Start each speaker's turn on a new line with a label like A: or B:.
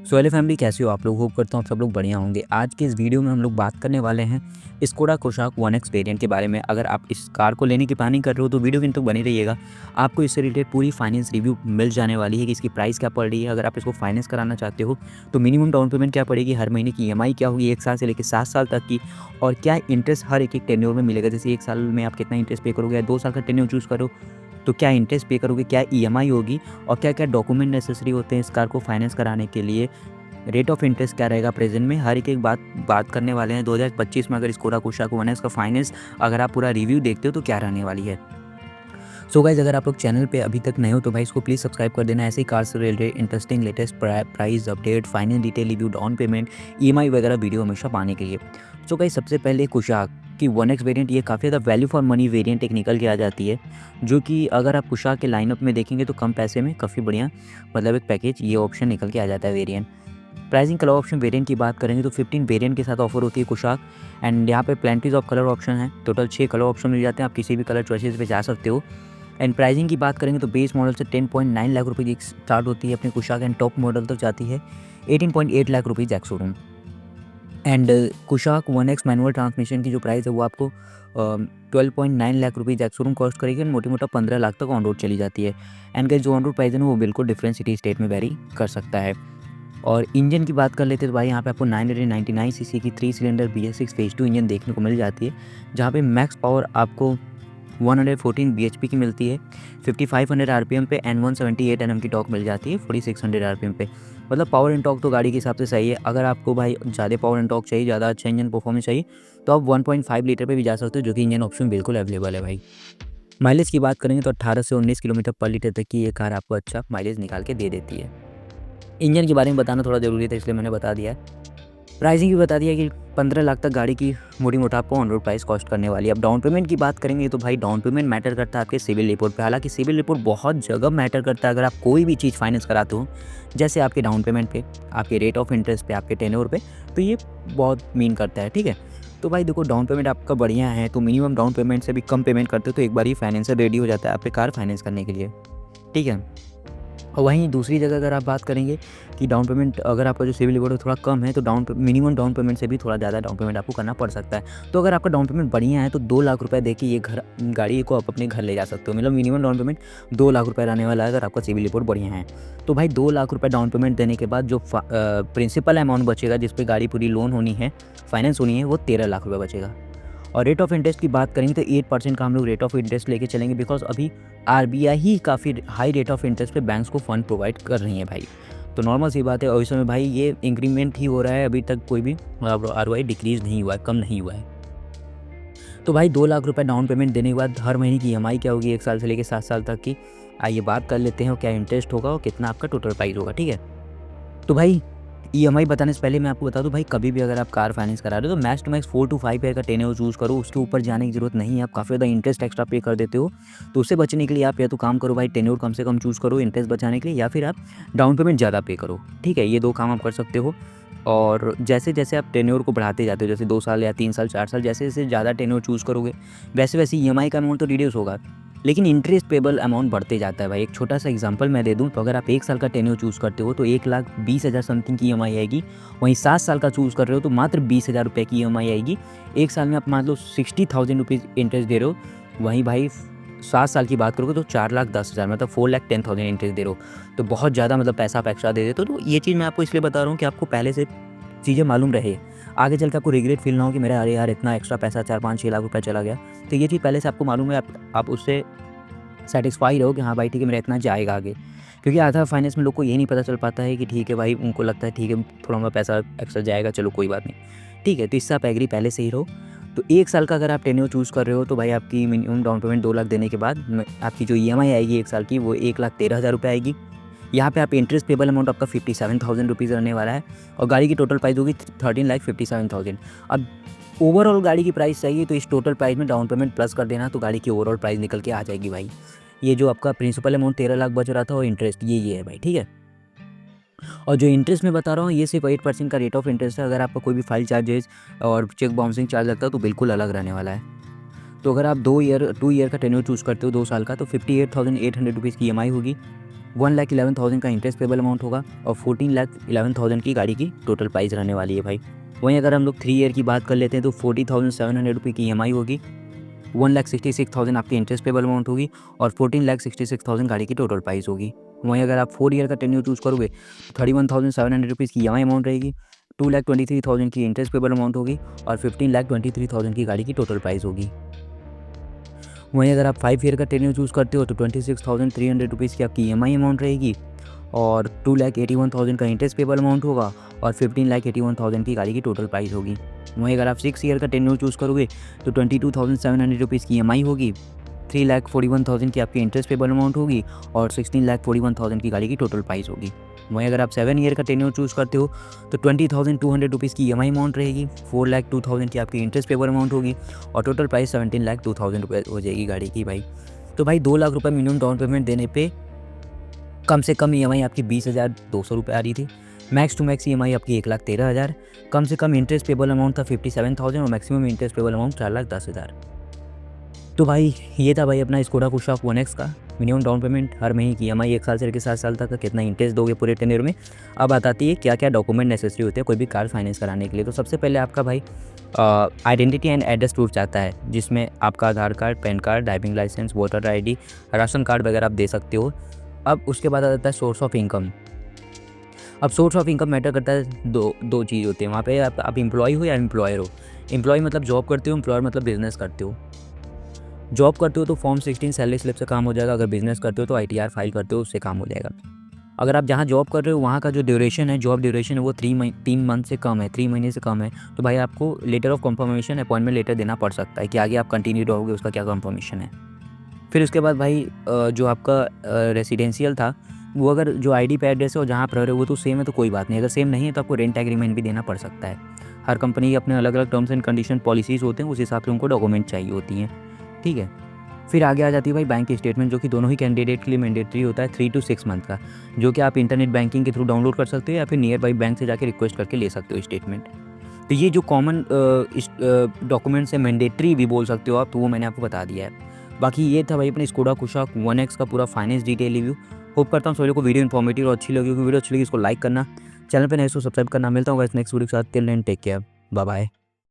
A: So hello family, कैसे हो आप लोग? होप करता हूँ आप सब लोग बढ़िया होंगे। आज के इस वीडियो में हम लोग बात करने वाले हैं स्कोडा कोशाक 1X वेरिएंट के बारे में। अगर आप इस कार को लेने की प्लानिंग कर रहे हो तो वीडियो के अंत तक बने रहिएगा। आपको इससे रिलेटेड पूरी फाइनेंस रिव्यू मिल जाने वाली है कि इसकी प्राइस क्या पड़ रही है। अगर आप इसको फाइनेंस कराना चाहते हो तो मिनिमम डाउन पेमेंट क्या पड़ेगी, हर महीने की EMI क्या होगी 1 साल से लेकर 7 साल तक की, और क्या इंटरेस्ट हर एक टेन्योर में मिलेगा। जैसे 1 साल में आप कितना इंटरेस्ट पे करोगे, या 2 साल का टेन्योर चूज़ करो तो क्या इंटरेस्ट पे करोगे, क्या EMI होगी, और क्या क्या डॉक्यूमेंट नेसेसरी होते हैं इस कार को फाइनेंस कराने के लिए, रेट ऑफ इंटरेस्ट क्या रहेगा प्रेजेंट में, हर एक बात करने वाले हैं। 2025 में अगर स्कोडा कोशाक 1X का फाइनेंस अगर आप पूरा रिव्यू देखते हो तो क्या रहने वाली है। सो गाइज, अगर आप लोग चैनल पे अभी तक नए हो तो भाई इसको प्लीज़ सब्सक्राइब कर देना। ऐसे ही कार से related interesting latest price update, finance detail review, down payment, EMI वगैरह वीडियो हमेशा पाने के लिए। सो गाइज, सबसे पहले कोशाक की 1X वेरिएंट, ये काफ़ी ज़्यादा वैल्यू फॉर मनी वेरिएंट एक निकल के आ जाती है, जो कि अगर आप कोशाक के लाइनअप में देखेंगे तो कम पैसे में काफ़ी बढ़िया मतलब एक पैकेज ये ऑप्शन निकल के आ जाता है variant. Pricing colour option variant की बात करेंगे तो 15 वेरिएंट के साथ ऑफर होती है कोशाक, एंड यहाँ पे प्लेंटीज ऑफ कलर ऑप्शन है। टोटल 6 कलर ऑप्शन मिल जाते हैं, आप किसी भी कलर चॉइसेस पे जा सकते हो। एंड प्राइसिंग की बात करेंगे तो बेस मॉडल से 10.9 लाख रुपये की स्टार्ट होती है अपनी कोशाक, एंड टॉप मॉडल तक जाती है 18.8 lakh rupees ex showroom. And Kushaq 1X manual transmission की जो प्राइस है वो आपको 12.9 lakh rupees ex showroom cost करेगी, एंड मोटी मोटा 15 लाख तक ऑन रोड चली जाती है। एंड गाइस, जो ऑन रोड प्राइस है ना वो बिल्कुल डिफरेंट सिटी स्टेट में वेरी कर सकता है। और इंजन की बात कर लेते हैं तो भाई यहाँ पे आपको 999 सीसी की 3 सिलेंडर BS6 फेज 2 इंजन देखने को मिल जाती है, जहाँ पे मैक्स पावर आपको 114 bhp की मिलती है, 5500 RPM पे, एंड 178 Nm की टॉर्क मिल जाती है 4600 RPM पे। मतलब पावर एंड टॉर्क तो गाड़ी के हिसाब से सही है। अगर आपको भाई ज़्यादा पावर एंड टॉर्क चाहिए, ज़्यादा अच्छा इंजन परफॉर्मेंस चाहिए, तो आप 1.5 लीटर पे भी जा सकते हो, जो कि इंजन ऑप्शन बिल्कुल अवेलेबल है भाई। माइलेज की बात करेंगे तो 18 से 19 किलोमीटर पर लीटर तक की ये कार आपको अच्छा माइलेज निकाल के दे देती है। इंजन के बारे में बताना थोड़ा ज़रूरी था, इसलिए मैंने बता दिया है। प्राइसिंग भी बता दिया कि 15 लाख तक गाड़ी की मोटी मोटा आपको ऑन रोड प्राइस कॉस्ट करने वाली है। अब डाउन पेमेंट की बात करेंगे तो भाई डाउन पेमेंट मैटर करता है आपके सिविल रिपोर्ट पे। हालांकि सिविल रिपोर्ट बहुत जगह मैटर करता है अगर आप कोई भी चीज़ फाइनेंस कराते हो, जैसे आपके डाउन पेमेंट पे, आपके रेट ऑफ इंटरेस्ट पे, आपके टेन्योर पे, तो ये बहुत मीन करता है। ठीक है, तो भाई देखो, डाउन पेमेंट आपका बढ़िया है तो मिनिमम डाउन पेमेंट से भी कम पेमेंट करते हो तो एक बार ही फाइनेंसर रेडी हो जाता है आपके कार फाइनेंस करने के लिए। ठीक है, और वहीं दूसरी जगह अगर आप बात करेंगे कि डाउन पेमेंट अगर आपका जो सिविल रिपोर्ट है थोड़ा कम है, तो मिनिमम डाउन पेमेंट से भी थोड़ा ज़्यादा डाउन पेमेंट आपको करना पड़ सकता है। तो अगर आपका डाउन पेमेंट बढ़िया है तो 2 लाख रुपए देके ये गाड़ी को आप अपने घर ले जा सकते हो। मतलब मिनिमम डाउन पेमेंट 2 लाख रुपए रहने वाला है अगर आपका सिविल रिपोर्ट बढ़िया है। तो भाई 2 लाख रुपए डाउन पेमेंट देने के बाद जो प्रिंसिपल अमाउंट बचेगा, जिस पे गाड़ी पूरी लोन होनी है, फाइनेंस होनी है, वो 13 लाख रुपये बचेगा। और रेट ऑफ इंटरेस्ट की बात करेंगे तो 8% का हम लोग रेट ऑफ इंटरेस्ट लेके चलेंगे, बिकॉज अभी RBI ही काफ़ी हाई रेट ऑफ इंटरेस्ट पे बैंक्स को फंड प्रोवाइड कर रही है भाई। तो नॉर्मल सी बात है, और इस समय भाई ये इंक्रीमेंट ही हो रहा है, अभी तक कोई भी ROI डिक्रीज़ नहीं हुआ है, कम नहीं हुआ है। तो भाई 2 लाख रुपए डाउन पेमेंट देने के बाद हर महीने की EMI क्या होगी 1 साल से लेकर 7 साल तक की, आइए बात कर लेते हैं। और क्या इंटरेस्ट होगा और कितना आपका टोटल प्राइस होगा। ठीक है, तो भाई EMI बताने से पहले मैं आपको बता दूं भाई, कभी भी अगर आप कार फाइनेंस करा रहे हो तो max to max 4 to 5 year का टेन्योर चूज़ करो। उसके ऊपर जाने की जरूरत नहीं है, आप काफ़ी ज़्यादा इंटरेस्ट एक्स्ट्रा पे कर देते हो। तो उससे बचने के लिए आप या तो काम करो भाई, टेन्योर कम से कम चूज़ करो इंटरेस्ट बचाने के लिए, या फिर आप डाउन पेमेंट ज़्यादा पे करो। ठीक है, ये 2 काम आप कर सकते हो। और जैसे जैसे आप टेन्योर को बढ़ाते जाते हो, जैसे 2 साल या 3 साल 4 साल, जैसे जैसे ज़्यादा टेन्योर चूज़ करोगे, वैसे वैसे EMI का अमाउंट तो रिड्यूस होगा, लेकिन इंटरेस्ट पेबल अमाउंट बढ़ते जाता है भाई। एक छोटा सा एग्जांपल मैं दे दूं, तो अगर आप 1 साल का टेन्योर चूज़ करते हो तो 1,20,000 समथिंग की EMI आएगी। वहीं 7 साल का चूज़ कर रहे हो तो मात्र 20,000 रुपये की EMI आएगी। 1 साल में आप मान लो 60,000 रुपीज़ इंटरेस्ट दे रहे हो, वहीं भाई 7 साल की बात करोगे तो 4,10,000 मतलब 4,10,000 इंटरेस्ट दे रहे हो। तो बहुत ज़्यादा मतलब पैसा आप एक्स्ट्रा दे देते हो। तो ये चीज़ मैं आपको इसलिए बता रहा हूँ कि आपको पहले से चीज़ें मालूम रहे, आगे चल के आपको रिग्रेट फील ना हो कि मेरा अरे यार इतना एक्स्ट्रा पैसा 4-5-6 लाख रुपये चला गया। तो ये चीज़ पहले से आपको मालूम है, आप उससे सैटिस्फाई रहो कि हाँ भाई ठीक है, मेरा इतना जाएगा आगे। क्योंकि आधा फाइनेंस में लोग को ये नहीं पता चल पाता है कि ठीक है भाई, उनको लगता है ठीक है थोड़ा मोड़ा पैसा एक्स्ट्रा जाएगा, चलो कोई बात नहीं। ठीक है, तो इससे आप एग्री पहले से ही रहो। तो 1 साल का अगर आप टेन्योर चूज़ कर रहे हो तो भाई आपकी मिनिमम डाउन पेमेंट 2 लाख देने के बाद आपकी जो EMI आएगी 1 साल की, वो 1,13,000 रुपये आएगी। यहाँ पे आप इंटरेस्ट पेबल अमाउंट आपका 57,000 रुपीज़ रहने वाला है, और गाड़ी की टोटल प्राइस होगी 13,57,000। अब ओवरऑल गाड़ी की प्राइस चाहिए तो इस टोटल प्राइस में डाउन पेमेंट प्लस कर देना, तो गाड़ी की ओवरऑल प्राइस निकल के आ जाएगी भाई। ये जो आपका प्रिंसिपल अमाउंट 13 लाख बच रहा था और इंटरेस्ट ये है भाई। ठीक है, और जो इंटरेस्ट मैं बता रहा हूँ ये सिर्फ 8% का रेट ऑफ इंटरेस्ट है। अगर आपका कोई भी फाइल चार्जेस और चेक बाउंसिंग चार्ज लगता है तो बिल्कुल अलग रहने वाला है। तो अगर आप 2 ईयर का टेन्योर चूज़ करते हो 2 साल का, तो 58,800 रुपीज़ की EMI होगी, 1,11,000 का इंटरेस्ट पेबल अमाउंट होगा और 14,11,000 की गाड़ी की टोटल प्राइस रहने वाली है भाई। वहीं अगर हम लोग 3 ईयर की बात कर लेते हैं तो 40,700 रुपये की EMI होगी, 1,66,000 आपकी इंटरेस्ट पेबल अमाउंट होगी और 14,66,000 गाड़ी की टोटल प्राइस होगी। वहीं अगर आप 4 ईयर का टेन्योर चूज़ करोगे तो 31,700 रुपीज़ की EMI अमाउंट रहेगी, 2,23,000 की इंटरेस्ट पेबल अमाउंट होगी और 15,23,000 की गाड़ी की टोटल प्राइस होगी। वहीं अगर आप 5 ईयर का टेन्योर चूज़ करते हो तो 26,300 रुपीज़ की आपकी EMI अमाउंट रहेगी और 2,81,000 का इंटरेस्ट पेबल अमाउंट होगा और 15,81,000 की गाड़ी की टोटल प्राइस होगी। वहीं अगर आप 6 ईयर का टेन्योर चूज़ करोगे तो 22,700 रुपीज़ की EMI होगी, 3,41,000 की आपकी इंटरेस्ट पेबल अमाउंट होगी और 16,41,000 की गाड़ी की टोटल प्राइस होगी। वहीं अगर आप 7 ईयर का टेन्योर चूज़ करते हो तो 20,200 रुपीज़ की EMI अमाउंट रहेगी, 4,02,000 की आपकी इंटरेस्ट पेबल अमाउंट होगी और टोटल प्राइस 17,02,000 रुपये हो जाएगी गाड़ी की भाई। तो भाई 2 लाख रुपये मिनिमम डाउन पेमेंट देने पे कम से कम EMI आपकी 20,200 रुपये आ रही थी, मैक्स टू मैक्स EMI आपकी 1,13,000, कम से कम इंटरेस्ट पेबल अमाउंट था 57,000 और मैक्सिमम इंटरेस्ट पेबल अमाउंट 4,10,000। तो भाई ये था भाई अपना स्कोडा कुशाक 1X का मिनिमम डाउन पेमेंट, हर महीने की EMI 1 साल से लेकर 7 साल तक का कितना इंटरेस्ट दोगे पूरे टेन्योर में। अब बताती है क्या क्या डॉक्यूमेंट नेसेसरी होते हैं कोई भी कार फाइनेंस कराने के लिए। तो सबसे पहले आपका भाई आइडेंटिटी एंड एड्रेस प्रूफ चाहता है, जिसमें आपका Aadhaar card, PAN card, driving licence, voter ID, ration card वगैरह आप दे सकते हो। अब उसके बाद आ जाता है सोर्स ऑफ इनकम। अब सोर्स ऑफ इनकम मैटर करता है, दो चीज़ होती है वहाँ पे, आप एम्प्लॉय हो या एम्प्लॉयर हो। एम्प्लॉय मतलब जॉब करते हो, एम्प्लॉयर मतलब बिजनेस करते हो। जॉब करते हो तो फॉर्म 16 सैलरी स्लिप से काम हो जाएगा, अगर बिजनेस करते हो तो ITR फाइल करते हो उससे काम हो जाएगा। अगर आप जहाँ जॉब कर रहे हो वहाँ का जो ड्यूरेशन है, जॉब ड्यूरेशन है वो 3 मंथ से कम है, 3 महीने से कम है, तो भाई आपको letter of confirmation, appointment letter देना पड़ सकता है कि आगे आप कंटिन्यू रहोगे, उसका क्या कंफर्मेशन है। फिर उसके बाद भाई जो आपका रेसिडेंशियल था वो अगर जो ID पे एड्रेस है और जहाँ आप रह रहे हो वो तो सेम है तो कोई बात नहीं, अगर सेम नहीं है तो आपको रेंट एग्रीमेंट भी देना पड़ सकता है। हर कंपनी के अपने अलग अलग टर्म्स एंड कंडीशन पॉलिसीज़ होते हैं, उस हिसाब से उनको डॉक्यूमेंट चाहिए होती हैं, ठीक है। फिर आगे आ जाती है भाई बैंक की स्टेटमेंट, जो कि दोनों ही कैंडिडेट के लिए मैंडेटरी होता है 3 to 6 मंथ का, जो कि आप इंटरनेट बैंकिंग के थ्रू डाउनलोड कर सकते हो या फिर नियर बाई बैंक से जाके रिक्वेस्ट करके ले सकते हो स्टेटमेंट। तो ये जो कॉमन डॉक्यूमेंट्स है, मैंडेटरी भी बोल सकते हो आप, तो वो मैंने आपको बता दिया है। बाकी ये था भाई अपने स्कोडा कुशाक 1X का पूरा फाइनेंस डिटेल रिव्यू। होप करता हूँ सभी लोगों को वीडियो इन्फॉर्मेटिव और अच्छी लगी होगी। वीडियो अच्छी लगी इसको लाइक करना, चैनल पे नए इसको सब्सक्राइब करना। मिलता हूँ नेक्स्ट वीडियो के साथ, till then take care, bye bye.